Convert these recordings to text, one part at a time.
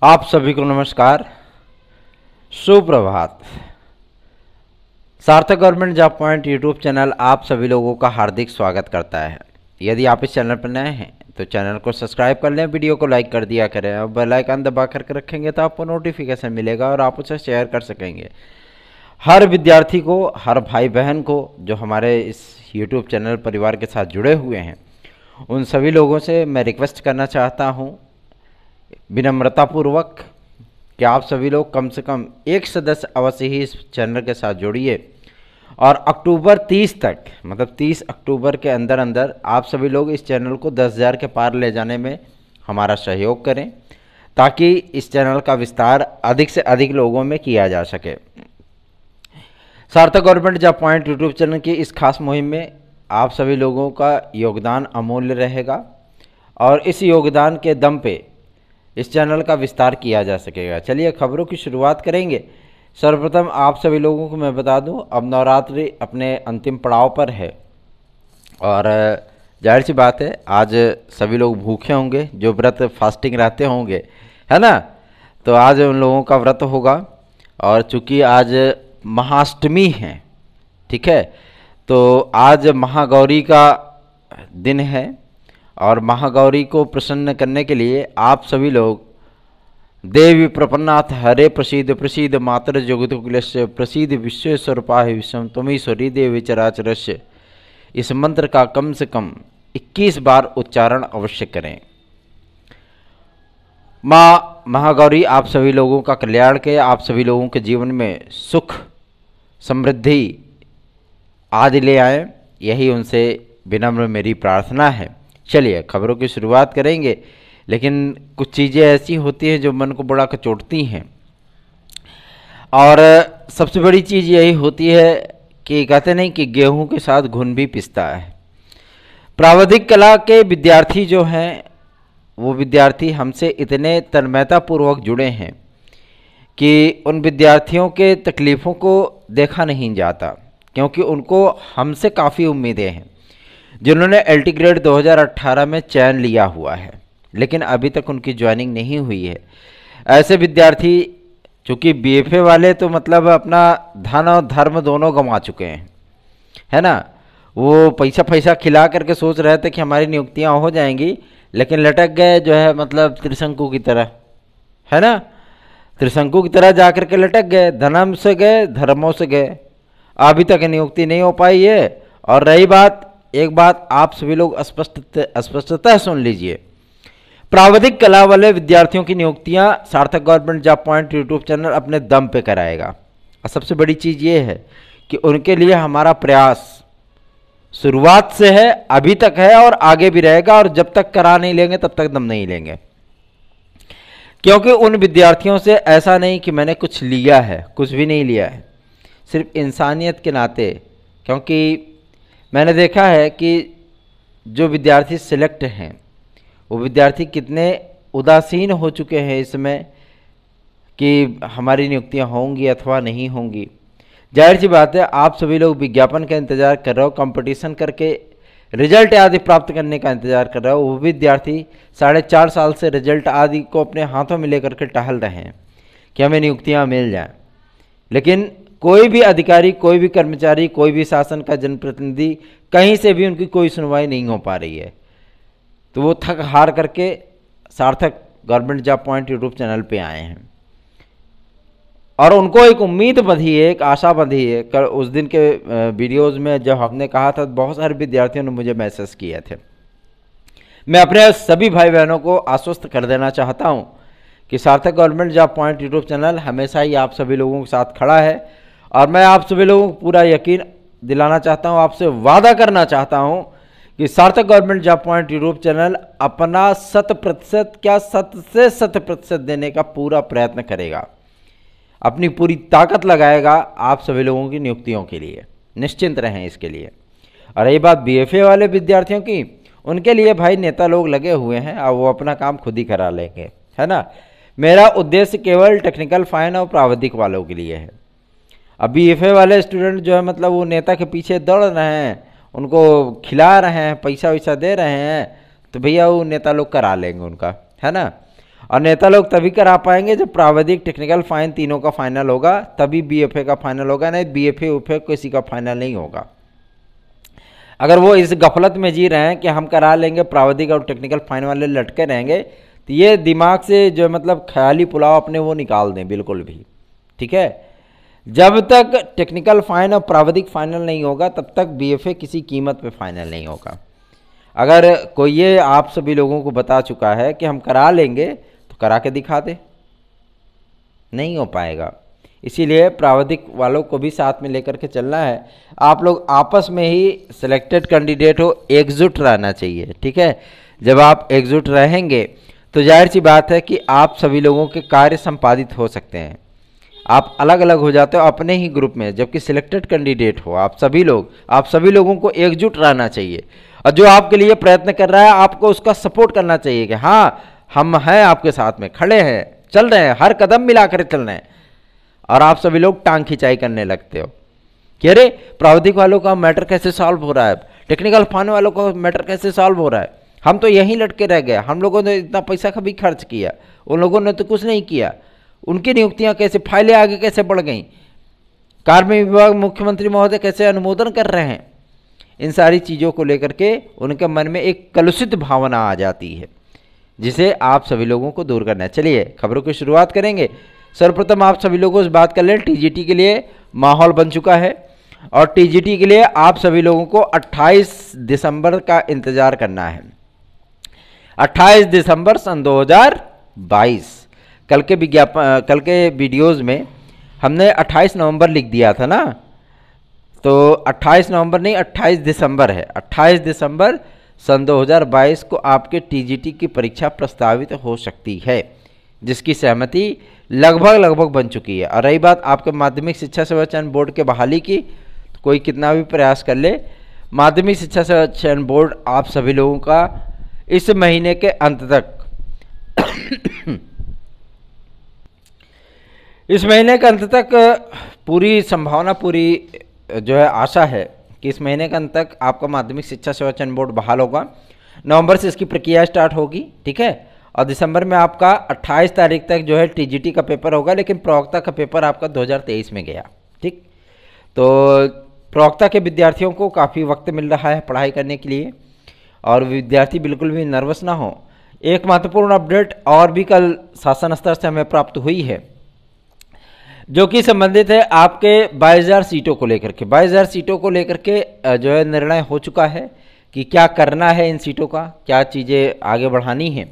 आप सभी को नमस्कार, सुप्रभात। सार्थक government job point YouTube channel आप सभी लोगों का हार्दिक स्वागत करता है। यदि आप इस चैनल पर नए हैं तो चैनल को सब्सक्राइब कर लें, वीडियो को लाइक कर दिया करें और बेल आइकन दबा करके रखेंगे तो आपको नोटिफिकेशन मिलेगा और आप उसे शेयर कर सकेंगे। हर विद्यार्थी को, हर भाई बहन को जो हमारे इस यूट्यूब चैनल परिवार के साथ जुड़े हुए हैं, उन सभी लोगों से मैं रिक्वेस्ट करना चाहता हूँ विनम्रतापूर्वक कि आप सभी लोग कम से कम एक सदस्य अवश्य ही इस चैनल के साथ जोड़िए और अक्टूबर 30 तक, मतलब 30 अक्टूबर के अंदर अंदर आप सभी लोग इस चैनल को 10,000 के पार ले जाने में हमारा सहयोग करें ताकि इस चैनल का विस्तार अधिक से अधिक लोगों में किया जा सके। सार्थक government job point YouTube channel की इस खास मुहिम में आप सभी लोगों का योगदान अमूल्य रहेगा और इस योगदान के दम पे इस चैनल का विस्तार किया जा सकेगा। चलिए खबरों की शुरुआत करेंगे। सर्वप्रथम आप सभी लोगों को मैं बता दूं, अब नवरात्रि अपने अंतिम पड़ाव पर है और जाहिर सी बात है आज सभी लोग भूखे होंगे, जो व्रत फास्टिंग रहते होंगे, है ना। तो आज उन लोगों का व्रत होगा और चूँकि आज महाअष्टमी है, ठीक है, तो आज महागौरी का दिन है और महागौरी को प्रसन्न करने के लिए आप सभी लोग देवी प्रपन्नाथ हरे प्रसीद प्रसीद मातर जगतकुलस्य प्रसीद विश्वेश्वर पाहि विश्वम त्वमीश्वरी देवी चराचरस्य, इस मंत्र का कम से कम 21 बार उच्चारण अवश्य करें। माँ महागौरी आप सभी लोगों का कल्याण के, आप सभी लोगों के जीवन में सुख समृद्धि आदि ले आए, यही उनसे विनम्र मेरी प्रार्थना है। चलिए खबरों की शुरुआत करेंगे, लेकिन कुछ चीज़ें ऐसी होती हैं जो मन को बड़ा कचोटती हैं और सबसे बड़ी चीज़ यही होती है कि कहते नहीं कि गेहूं के साथ घुन भी पिसता है। प्राविधिक कला के विद्यार्थी जो हैं, वो विद्यार्थी हमसे इतने तन्मयतापूर्वक जुड़े हैं कि उन विद्यार्थियों के तकलीफ़ों को देखा नहीं जाता, क्योंकि उनको हमसे काफ़ी उम्मीदें हैं। जिन्होंने एलटी ग्रेड 2018 में चयन लिया हुआ है लेकिन अभी तक उनकी ज्वाइनिंग नहीं हुई है, ऐसे विद्यार्थी, चूँकि बीएफए वाले तो मतलब अपना धन और धर्म दोनों गंवा चुके हैं, है ना। वो पैसा खिला करके सोच रहे थे कि हमारी नियुक्तियां हो जाएंगी, लेकिन लटक गए जो है, मतलब त्रिशंकु की तरह, है ना। त्रिशंकु की तरह जा कर के लटक गए, धर्म से गए, धर्मों से गए, अभी तक नियुक्ति नहीं हो पाई है। और रही बात, एक बात आप सभी लोग स्पष्टतः सुन लीजिए, प्राविधिक कला वाले विद्यार्थियों की नियुक्तियां सार्थक government job point YouTube channel अपने दम पे कराएगा। और सबसे बड़ी चीज़ ये है कि उनके लिए हमारा प्रयास शुरुआत से है, अभी तक है और आगे भी रहेगा, और जब तक करा नहीं लेंगे तब तक दम नहीं लेंगे। क्योंकि उन विद्यार्थियों से ऐसा नहीं कि मैंने कुछ लिया है, कुछ भी नहीं लिया है, सिर्फ इंसानियत के नाते। क्योंकि मैंने देखा है कि जो विद्यार्थी सिलेक्ट हैं वो विद्यार्थी कितने उदासीन हो चुके हैं इसमें कि हमारी नियुक्तियां होंगी अथवा नहीं होंगी। जाहिर सी बात है आप सभी लोग विज्ञापन का इंतज़ार कर रहे हो, कंपटीशन करके रिजल्ट आदि प्राप्त करने का इंतज़ार कर रहे हो। वो विद्यार्थी 4.5 साल से रिजल्ट आदि को अपने हाथों में लेकर के टहल रहे हैं कि हमें नियुक्तियाँ मिल जाएँ, लेकिन कोई भी अधिकारी, कोई भी कर्मचारी, कोई भी शासन का जनप्रतिनिधि, कहीं से भी उनकी कोई सुनवाई नहीं हो पा रही है। तो वो थक हार करके सार्थक government job point YouTube channel पे आए हैं और उनको एक उम्मीद बंधी है, एक आशा बंधी है। कल उस दिन के वीडियोज़ में जब हमने कहा था, बहुत सारे विद्यार्थियों ने मुझे मैसेज किए थे। मैं अपने सभी भाई बहनों को आश्वस्त कर देना चाहता हूँ कि सार्थक government job point YouTube channel हमेशा ही आप सभी लोगों के साथ खड़ा है और मैं आप सभी लोगों को पूरा यकीन दिलाना चाहता हूं, आपसे वादा करना चाहता हूं कि सार्थक government job point YouTube channel अपना 100% क्या 100% देने का पूरा प्रयत्न करेगा, अपनी पूरी ताकत लगाएगा आप सभी लोगों की नियुक्तियों के लिए। निश्चिंत रहें इसके लिए। और ये बात बीएफए वाले विद्यार्थियों की, उनके लिए भाई नेता लोग लगे हुए हैं और वो अपना काम खुद ही करा लेंगे, है ना। मेरा उद्देश्य केवल टेक्निकल फाइन और प्राविधिक वालों के लिए है। अभी बीएफए वाले स्टूडेंट जो है, मतलब वो नेता के पीछे दौड़ रहे हैं, उनको खिला रहे हैं, पैसा वैसा दे रहे हैं, तो भैया वो नेता लोग करा लेंगे उनका, है ना। और नेता लोग तभी करा पाएंगे जब प्राविधिक, टेक्निकल, फाइन तीनों का फाइनल होगा, तभी बीएफए का फाइनल होगा, नहीं बीएफए उफे किसी का फाइनल नहीं होगा। अगर वो इस गफलत में जी रहे हैं कि हम करा लेंगे, प्राविधिक और टेक्निकल फाइन वाले लटके रहेंगे, तो ये दिमाग से जो मतलब ख्याली पुलाव अपने वो निकाल दें बिल्कुल भी, ठीक है। जब तक टेक्निकल फाइन और प्राविधिक फाइनल नहीं होगा तब तक बीएफए किसी कीमत पे फाइनल नहीं होगा। अगर कोई ये आप सभी लोगों को बता चुका है कि हम करा लेंगे तो करा के दिखा दे, नहीं हो पाएगा। इसीलिए प्राविधिक वालों को भी साथ में लेकर के चलना है। आप लोग आपस में ही सिलेक्टेड कैंडिडेट हो, एकजुट रहना चाहिए, ठीक है। जब आप एकजुट रहेंगे तो जाहिर सी बात है कि आप सभी लोगों के कार्य संपादित हो सकते हैं। आप अलग अलग हो जाते हो अपने ही ग्रुप में, जबकि सिलेक्टेड कैंडिडेट हो आप सभी लोगों को एकजुट रहना चाहिए। और जो आपके लिए प्रयत्न कर रहा है आपको उसका सपोर्ट करना चाहिए कि हाँ हम हैं आपके साथ में, खड़े हैं, चल रहे हैं, हर कदम मिलाकर चल रहे हैं। और आप सभी लोग टांग खिंचाई करने लगते हो कि अरे प्राविधिक वालों का मैटर कैसे सॉल्व हो रहा है, टेक्निकल फाइन वालों का मैटर कैसे सॉल्व हो रहा है, हम तो यहीं लटके रह गए, हम लोगों ने इतना पैसा कभी खर्च किया, उन लोगों ने तो कुछ नहीं किया, उनकी नियुक्तियां कैसे, फाइलें आगे कैसे बढ़ गई, कार्मिक विभाग मुख्यमंत्री महोदय कैसे अनुमोदन कर रहे हैं। इन सारी चीज़ों को लेकर के उनके मन में एक कलुषित भावना आ जाती है, जिसे आप सभी लोगों को दूर करना है। चलिए खबरों की शुरुआत करेंगे। सर्वप्रथम आप सभी लोगों से बात कर लें, टीजीटी के लिए माहौल बन चुका है और टीजीटी के लिए आप सभी लोगों को 28 दिसंबर का इंतजार करना है। 28 दिसंबर सन 2022। कल के वीडियोज़ में हमने 28 नवंबर लिख दिया था ना, तो 28 नवंबर नहीं 28 दिसंबर है। 28 दिसंबर सन 2022 को आपके टीजीटी की परीक्षा प्रस्तावित हो सकती है, जिसकी सहमति लगभग बन चुकी है। और रही बात आपके माध्यमिक शिक्षा सेवा चयन बोर्ड के बहाली की, तो कोई कितना भी प्रयास कर ले, माध्यमिक शिक्षा सेवा चयन बोर्ड आप सभी लोगों का इस महीने के अंत तक इस महीने के अंत तक पूरी संभावना, पूरी जो है आशा है कि इस महीने के अंत तक आपका माध्यमिक शिक्षा सेवा चयन बोर्ड बहाल होगा। नवंबर से इसकी प्रक्रिया स्टार्ट होगी, ठीक है। और दिसंबर में आपका 28 तारीख तक जो है टीजीटी का पेपर होगा, लेकिन प्रवक्ता का पेपर आपका 2023 में गया, ठीक। तो प्रवक्ता के विद्यार्थियों को काफ़ी वक्त मिल रहा है पढ़ाई करने के लिए और विद्यार्थी बिल्कुल भी नर्वस ना हो। एक महत्वपूर्ण अपडेट और भी कल शासन स्तर से हमें प्राप्त हुई है, जो कि संबंधित है आपके 22,000 सीटों को लेकर के। 22,000 सीटों को लेकर के जो है निर्णय हो चुका है कि क्या करना है, इन सीटों का क्या चीज़ें आगे बढ़ानी है।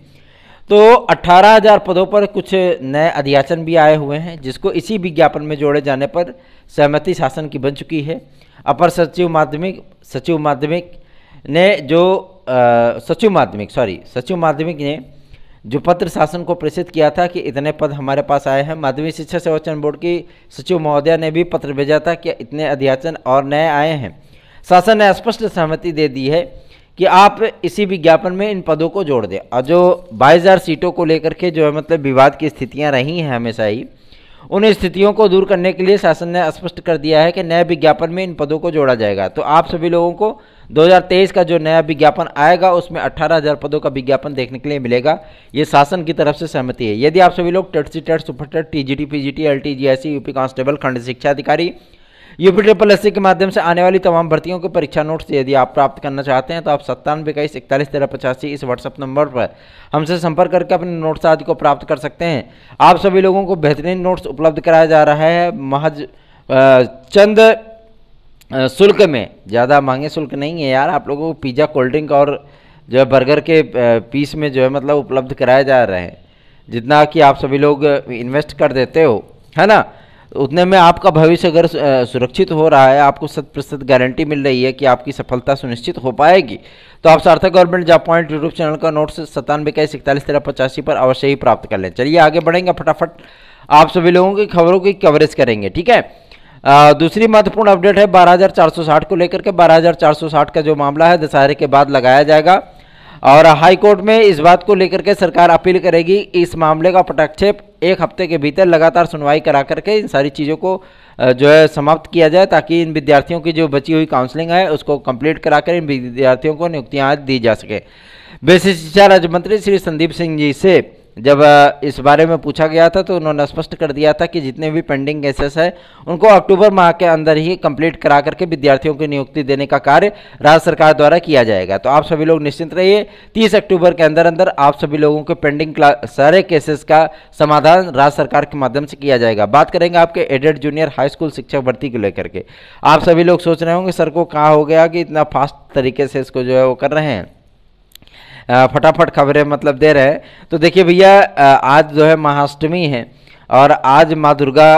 तो 18,000 पदों पर कुछ नए अध्याचन भी आए हुए हैं, जिसको इसी विज्ञापन में जोड़े जाने पर सहमति शासन की बन चुकी है। अपर सचिव माध्यमिक ने जो पत्र शासन को प्रेषित किया था कि इतने पद हमारे पास आए हैं। माध्यमिक शिक्षा सेवा चयन बोर्ड की सचिव महोदया ने भी पत्र भेजा था कि इतने अध्याचन और नए आए हैं। शासन ने स्पष्ट सहमति दे दी है कि आप इसी विज्ञापन में इन पदों को जोड़ दें। और जो 22,000 सीटों को लेकर के जो है मतलब विवाद की स्थितियां रही हैं हमेशा ही, उन स्थितियों को दूर करने के लिए शासन ने स्पष्ट कर दिया है कि नए विज्ञापन में इन पदों को जोड़ा जाएगा। तो आप सभी लोगों को 2023 का जो नया विज्ञापन आएगा उसमें 18,000 पदों का विज्ञापन देखने के लिए मिलेगा। ये शासन की तरफ से सहमति है। यदि आप सभी लोग TET, CTET, super TET, TGT, PGT, LT, GSC, UP constable, खंड शिक्षा अधिकारी, यूपी SSC के माध्यम से आने वाली तमाम भर्तियों के परीक्षा नोट्स यदि आप प्राप्त करना चाहते हैं तो आप 9721411385 इस व्हाट्सएप नंबर पर हमसे संपर्क करके अपने नोट्स आदि को प्राप्त कर सकते हैं। आप सभी लोगों को बेहतरीन नोट्स उपलब्ध कराया जा रहा है महज चंद शुल्क में, ज़्यादा महंगे शुल्क नहीं है यार। आप लोगों को पिज़्ज़ा, कोल्ड ड्रिंक और जो है बर्गर के पीस में जो है मतलब उपलब्ध कराए जा रहे हैं। जितना कि आप सभी लोग इन्वेस्ट कर देते हो, है ना, उतने में आपका भविष्य अगर सुरक्षित हो रहा है, आपको 100% गारंटी मिल रही है कि आपकी सफलता सुनिश्चित हो पाएगी, तो आप सार्थक government job point YouTube channel का नोट्स 9721411385 पर अवश्य ही प्राप्त कर लें। चलिए आगे बढ़ेंगे, फटाफट आप सभी लोगों की खबरों की कवरेज करेंगे, ठीक है। दूसरी महत्वपूर्ण अपडेट है 12,460 को लेकर के। 12,460 का जो मामला है दशहरे के बाद लगाया जाएगा और हाई कोर्ट में इस बात को लेकर के सरकार अपील करेगी इस मामले का पटाक्षेप 1 हफ्ते के भीतर लगातार सुनवाई करा करके इन सारी चीज़ों को जो है समाप्त किया जाए, ताकि इन विद्यार्थियों की जो बची हुई काउंसलिंग है उसको कंप्लीट कराकर इन विद्यार्थियों को नियुक्तियाँ दी जा सके। बेसिक शिक्षा राज्य मंत्री श्री संदीप सिंह जी से जब इस बारे में पूछा गया था तो उन्होंने स्पष्ट कर दिया था कि जितने भी पेंडिंग केसेस है उनको अक्टूबर माह के अंदर ही कंप्लीट करा करके विद्यार्थियों की नियुक्ति देने का कार्य राज्य सरकार द्वारा किया जाएगा। तो आप सभी लोग निश्चिंत रहिए, 30 अक्टूबर के अंदर अंदर आप सभी लोगों के पेंडिंग सारे केसेस का समाधान राज्य सरकार के माध्यम से किया जाएगा। बात करेंगे आपके एडेड जूनियर हाई स्कूल शिक्षक भर्ती को लेकर के। आप सभी लोग सोच रहे होंगे सर को कहाँ हो गया कि इतना फास्ट तरीके से इसको जो है वो कर रहे हैं, फटाफट खबरें मतलब दे रहे हैं। तो देखिए भैया, आज जो है महाअष्टमी है और आज माँ दुर्गा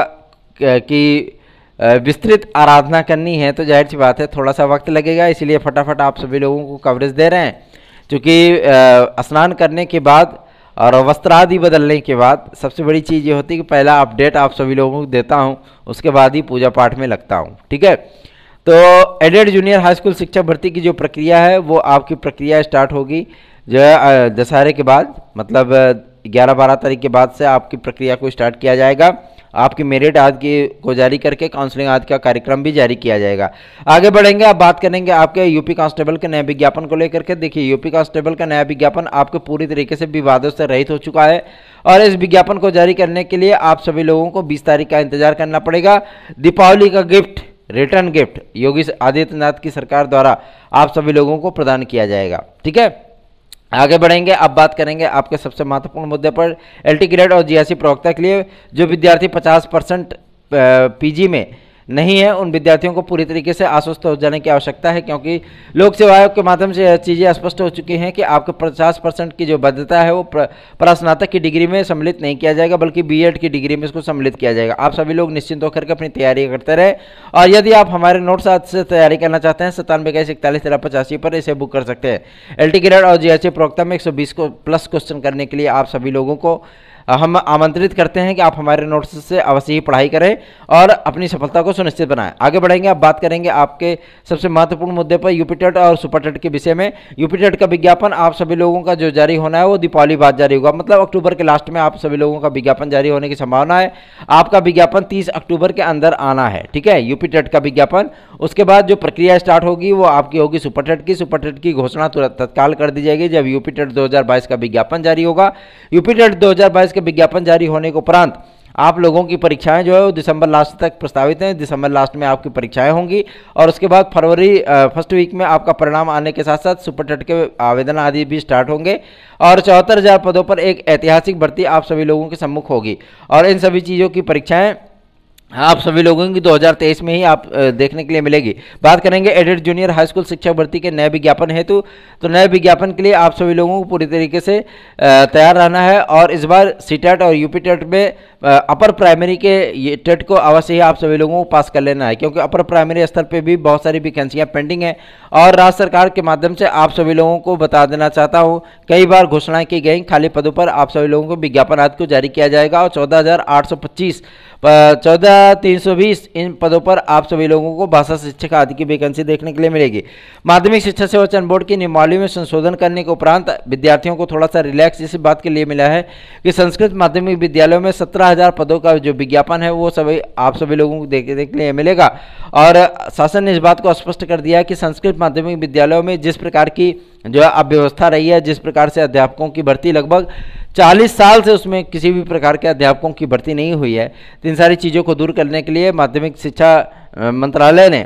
की विस्तृत आराधना करनी है, तो जाहिर सी बात है थोड़ा सा वक्त लगेगा, इसलिए फटाफट आप सभी लोगों को कवरेज दे रहे हैं। क्योंकि स्नान करने के बाद और वस्त्र आदि बदलने के बाद सबसे बड़ी चीज़ ये होती है कि पहला अपडेट आप सभी लोगों को देता हूँ, उसके बाद ही पूजा पाठ में लगता हूँ। ठीक है, तो एडेड जूनियर हाई स्कूल शिक्षक भर्ती की जो प्रक्रिया है वो आपकी प्रक्रिया स्टार्ट होगी जो है दशहरे के बाद, मतलब 11-12 तारीख के बाद से आपकी प्रक्रिया को स्टार्ट किया जाएगा। आपकी मेरिट आदि को जारी करके काउंसलिंग आदि का कार्यक्रम भी जारी किया जाएगा। आगे बढ़ेंगे, आप बात करेंगे आपके यूपी कांस्टेबल के नए विज्ञापन को लेकर के। देखिए, यूपी कांस्टेबल का नया विज्ञापन आपके पूरी तरीके से विवादों से रहित हो चुका है और इस विज्ञापन को जारी करने के लिए आप सभी लोगों को 20 तारीख का इंतजार करना पड़ेगा। दीपावली का gift, return gift Yogi Adityanath की सरकार द्वारा आप सभी लोगों को प्रदान किया जाएगा। ठीक है, आगे बढ़ेंगे, अब बात करेंगे आपके सबसे महत्वपूर्ण मुद्दे पर। एलटी ग्रेड और जीएससी प्रवक्ता के लिए जो विद्यार्थी 50% पीजी में नहीं है, उन विद्यार्थियों को पूरी तरीके से आश्वस्त हो जाने की आवश्यकता है, क्योंकि लोक सेवा आयोग के माध्यम से यह चीज़ें स्पष्ट हो चुकी हैं कि आपके 50% की जो बाध्यता है वो परास्नातक की डिग्री में सम्मिलित नहीं किया जाएगा, बल्कि बीएड की डिग्री में इसको सम्मिलित किया जाएगा। आप सभी लोग निश्चिंत होकर के अपनी तैयारी करते रहे और यदि आप हमारे नोट्स से तैयारी करना चाहते हैं 9721411385 पर इसे बुक कर सकते हैं। एलटी ग्रेड और जीएससी प्रवक्ता में 120 को प्लस क्वेश्चन करने के लिए आप सभी लोगों को हम आमंत्रित करते हैं कि आप हमारे नोट्स से अवश्य ही पढ़ाई करें और अपनी सफलता को सुनिश्चित बनाएं। आगे बढ़ेंगे, अब बात करेंगे आपके सबसे महत्वपूर्ण मुद्दे पर यूपी टेट और सुपर टेट के विषय में। यूपी टेट का विज्ञापन आप सभी लोगों का जो जारी होना है वो दीपावली बाद जारी होगा, मतलब अक्टूबर के लास्ट में आप सभी लोगों का विज्ञापन जारी होने की संभावना है। आपका विज्ञापन 30 अक्टूबर के अंदर आना है। ठीक है, यूपी टेट का विज्ञापन। उसके बाद जो प्रक्रिया स्टार्ट होगी वो आपकी होगी सुपर टेट की। सुपर टेट की घोषणा तुरंत तत्काल कर दी जाएगी जब यूपी टेट 2022 का विज्ञापन जारी होगा। यूपी टेट 2022 का विज्ञापन जारी होने के उपरांत आप लोगों की परीक्षाएं जो है वो दिसंबर लास्ट तक प्रस्तावित हैं। दिसंबर लास्ट में आपकी परीक्षाएं होंगी और उसके बाद फरवरी फर्स्ट वीक में आपका परिणाम आने के साथ साथ सुपर टेट के आवेदन आदि भी स्टार्ट होंगे और 74,000 पदों पर एक ऐतिहासिक भर्ती आप सभी लोगों के सम्मुख होगी और इन सभी चीज़ों की परीक्षाएं आप सभी लोगों की 2023 में ही आप देखने के लिए मिलेगी। बात करेंगे एडेड जूनियर हाई स्कूल शिक्षक भर्ती के नए विज्ञापन हेतु, तो नए विज्ञापन के लिए आप सभी लोगों को पूरी तरीके से तैयार रहना है और इस बार सीटेट और यूपी टेट में अपर प्राइमरी के ये टेट को अवश्य ही आप सभी लोगों को पास कर लेना है, क्योंकि अपर प्राइमरी स्तर पे भी बहुत सारी वैकेंसियां पेंडिंग हैं और राज्य सरकार के माध्यम से आप सभी लोगों को बता देना चाहता हूं, कई बार घोषणाएं की गई, खाली पदों पर आप सभी लोगों को विज्ञापन आदि को जारी किया जाएगा और 14,825 14,320 इन पदों पर आप सभी लोगों को भाषा शिक्षक आदि की वैकेंसी देखने के लिए मिलेगी। माध्यमिक शिक्षा सेवा चयन बोर्ड की नियमावली में संशोधन करने के उपरांत विद्यार्थियों को थोड़ा सा रिलैक्स इस बात के लिए मिला है कि संस्कृत माध्यमिक विद्यालयों में 17,000 पदों का जो विज्ञापन है वो सभी आप सभी लोगों को देखने के लिए मिलेगा और शासन ने इस बात को स्पष्ट कर दिया है कि संस्कृत माध्यमिक विद्यालयों में जिस प्रकार की जो है अव्यवस्था रही है, जिस प्रकार से अध्यापकों की भर्ती लगभग 40 साल से उसमें किसी भी प्रकार के अध्यापकों की भर्ती नहीं हुई है, तो इन सारी चीज़ों को दूर करने के लिए माध्यमिक शिक्षा मंत्रालय ने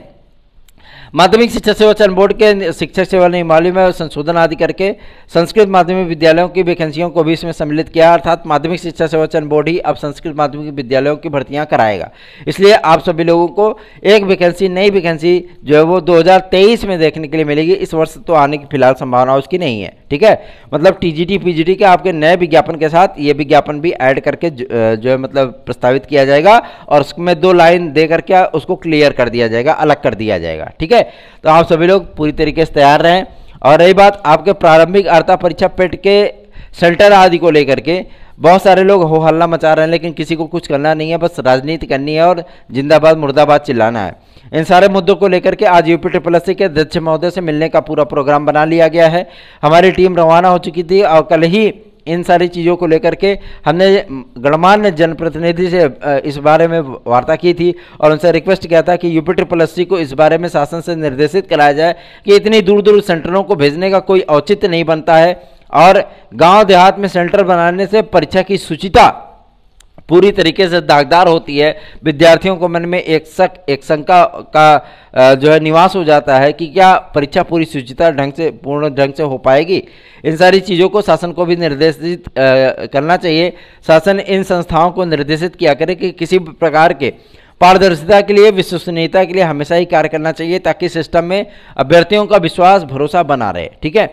माध्यमिक शिक्षा सेवा चयन बोर्ड के शिक्षक सेवा नियमावली में संशोधन आदि करके संस्कृत माध्यमिक विद्यालयों की वैकेंसियों को भी इसमें सम्मिलित किया, अर्थात माध्यमिक शिक्षा सेवा चयन बोर्ड ही अब संस्कृत माध्यमिक विद्यालयों की भर्तियां कराएगा। इसलिए आप सभी लोगों को एक वैकेंसी, नई वैकेंसी जो है वो 2023 में देखने के लिए मिलेगी। इस वर्ष तो आने की फिलहाल संभावना उसकी नहीं है। ठीक है, मतलब टीजीटी पीजीटी के आपके नए विज्ञापन के साथ ये विज्ञापन भी ऐड करके जो है मतलब प्रस्तावित किया जाएगा और उसमें 2 लाइन दे करके उसको क्लियर कर दिया जाएगा, अलग कर दिया जाएगा। ठीक है, तो आप सभी लोग पूरी तरीके से तैयार रहें। और रही बात आपके प्रारंभिक अर्हता परीक्षा पेट के सेंटर आदि को लेकर के, बहुत सारे लोग हो हल्ला मचा रहे हैं लेकिन किसी को कुछ करना नहीं है, बस राजनीति करनी है और जिंदाबाद मुर्दाबाद चिल्लाना है। इन सारे मुद्दों को लेकर के आज यूपी ट्रिपल के अध्यक्ष महोदय से मिलने का पूरा प्रोग्राम बना लिया गया है। हमारी टीम रवाना हो चुकी थी और कल ही इन सारी चीज़ों को लेकर के हमने गणमान्य जनप्रतिनिधि से इस बारे में वार्ता की थी और उनसे रिक्वेस्ट किया था कि यूपी ट्रिपल को इस बारे में शासन से निर्देशित कराया जाए कि इतनी दूर दूर सेंटरों को भेजने का कोई औचित्य नहीं बनता है। और गांव देहात में सेंटर बनाने से परीक्षा की शुचिता पूरी तरीके से दागदार होती है। विद्यार्थियों को मन में एक शंका का जो है निवास हो जाता है कि क्या परीक्षा पूरी शुचिता पूर्ण ढंग से हो पाएगी। इन सारी चीज़ों को शासन को भी निर्देशित करना चाहिए। शासन इन संस्थाओं को निर्देशित किया करे कि किसी प्रकार के पारदर्शिता के लिए, विश्वसनीयता के लिए हमेशा ही कार्य करना चाहिए, ताकि सिस्टम में अभ्यर्थियों का विश्वास भरोसा बना रहे। ठीक है,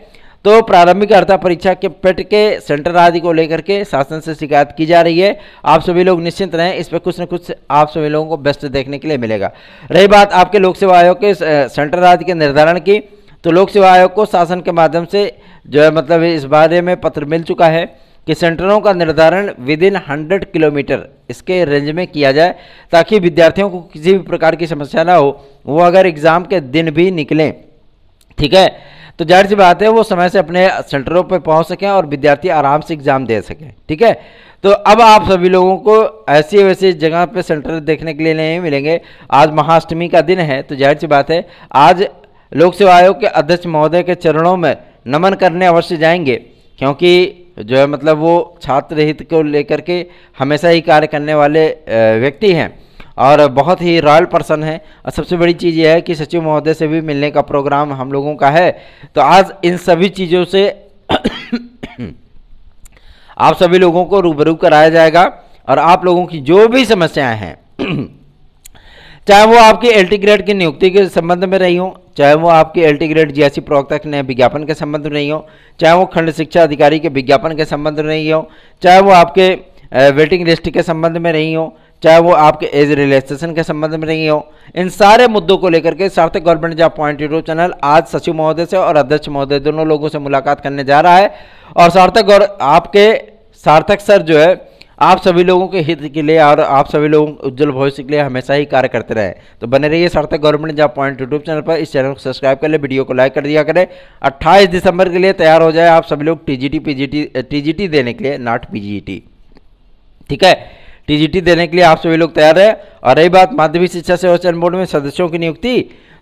तो प्रारंभिक अर्हता परीक्षा के पेट के सेंटर आदि को लेकर के शासन से शिकायत की जा रही है। आप सभी लोग निश्चिंत रहें, इस पर कुछ न कुछ आप सभी लोगों को बेस्ट देखने के लिए मिलेगा। रही बात आपके लोक सेवा आयोग के सेंटर आदि के निर्धारण की, तो लोक सेवा आयोग को शासन के माध्यम से जो है मतलब इस बारे में पत्र मिल चुका है कि सेंटरों का निर्धारण विदिन 100 किलोमीटर इसके रेंज में किया जाए, ताकि विद्यार्थियों को किसी भी प्रकार की समस्या ना हो, वो अगर एग्ज़ाम के दिन भी निकलें, ठीक है, तो जाहिर सी बात है वो समय से अपने सेंटरों पर पहुंच सकें और विद्यार्थी आराम से एग्ज़ाम दे सकें। ठीक है, तो अब आप सभी लोगों को ऐसी वैसी जगह पे सेंटर देखने के लिए नहीं मिलेंगे। आज महाअष्टमी का दिन है, तो जाहिर सी बात है आज लोक सेवा आयोग के अध्यक्ष महोदय के चरणों में नमन करने अवश्य जाएंगे, क्योंकि जो है मतलब वो छात्र हित को लेकर के हमेशा ही कार्य करने वाले व्यक्ति हैं और बहुत ही रॉयल पर्सन है। और सबसे बड़ी चीज़ ये है कि सचिव महोदय से भी मिलने का प्रोग्राम हम लोगों का है। तो आज इन सभी चीज़ों से आप सभी लोगों को रूबरू कराया जाएगा और आप लोगों की जो भी समस्याएं हैं चाहे वो आपकी एलटी ग्रेड की नियुक्ति के संबंध में रही हो, चाहे वो आपकी एलटी ग्रेड जीएससी प्रवक्ता के नए विज्ञापन के संबंध में रही हो, चाहे वो खंड शिक्षा अधिकारी के विज्ञापन के संबंध में रही हो, चाहे वो आपके वेटिंग लिस्ट के संबंध में रही हो, चाहे वो आपके एज रिलैक्सेशन के संबंध में रही हो, इन सारे मुद्दों को लेकर के सार्थक government job point YouTube channel आज सचिव महोदय से और अध्यक्ष महोदय दोनों लोगों से मुलाकात करने जा रहा है। और सार्थक सर जो है आप सभी लोगों के हित के लिए और आप सभी लोगों के उज्जवल भविष्य के लिए हमेशा ही कार्य करते रहे। तो बने रहिए सार्थक government job point YouTube channel पर। इस चैनल को सब्सक्राइब कर ले, वीडियो को लाइक कर दिया करें। 28 दिसंबर के लिए तैयार हो जाए आप सभी लोग टीजीटी देने के लिए, नॉट पीजीटी। ठीक है, टीजीटी देने के लिए आप सभी लोग तैयार है। और रही बात माध्यमिक शिक्षा सेवा चयन बोर्ड में सदस्यों की नियुक्ति,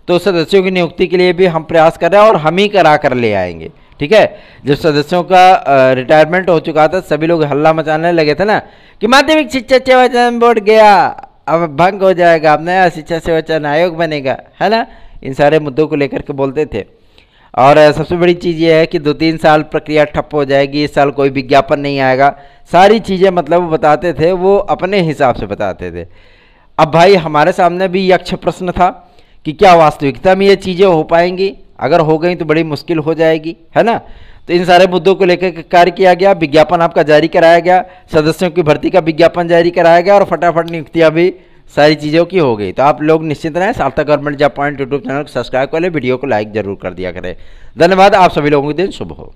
तो सदस्यों की नियुक्ति के लिए भी हम प्रयास कर रहे हैं और हम ही करा कर ले आएंगे। ठीक है, जब सदस्यों का रिटायरमेंट हो चुका था, सभी लोग हल्ला मचाने लगे थे ना कि माध्यमिक शिक्षा सेवा चयन बोर्ड गया, अब भंग हो जाएगा, अब नया शिक्षा सेवा चयन आयोग बनेगा, है ना, इन सारे मुद्दों को लेकर के बोलते थे। और सबसे बड़ी चीज़ ये है कि 2-3 साल प्रक्रिया ठप हो जाएगी, इस साल कोई विज्ञापन नहीं आएगा, सारी चीज़ें मतलब वो बताते थे, वो अपने हिसाब से बताते थे। अब भाई हमारे सामने भी यक्ष प्रश्न था कि क्या वास्तविकता में ये चीज़ें हो पाएंगी, अगर हो गई तो बड़ी मुश्किल हो जाएगी, है ना। तो इन सारे मुद्दों को लेकर कार्य किया गया, विज्ञापन आपका जारी कराया गया, सदस्यों की भर्ती का विज्ञापन जारी कराया गया और फटाफट नियुक्तियाँ भी सारी चीज़ों की हो गई। तो आप लोग निश्चित रहें, सार्थक government job point YouTube channel को सब्सक्राइब कर ले, वीडियो को लाइक जरूर कर दिया करें। धन्यवाद, आप सभी लोगों के दिन शुभ हो।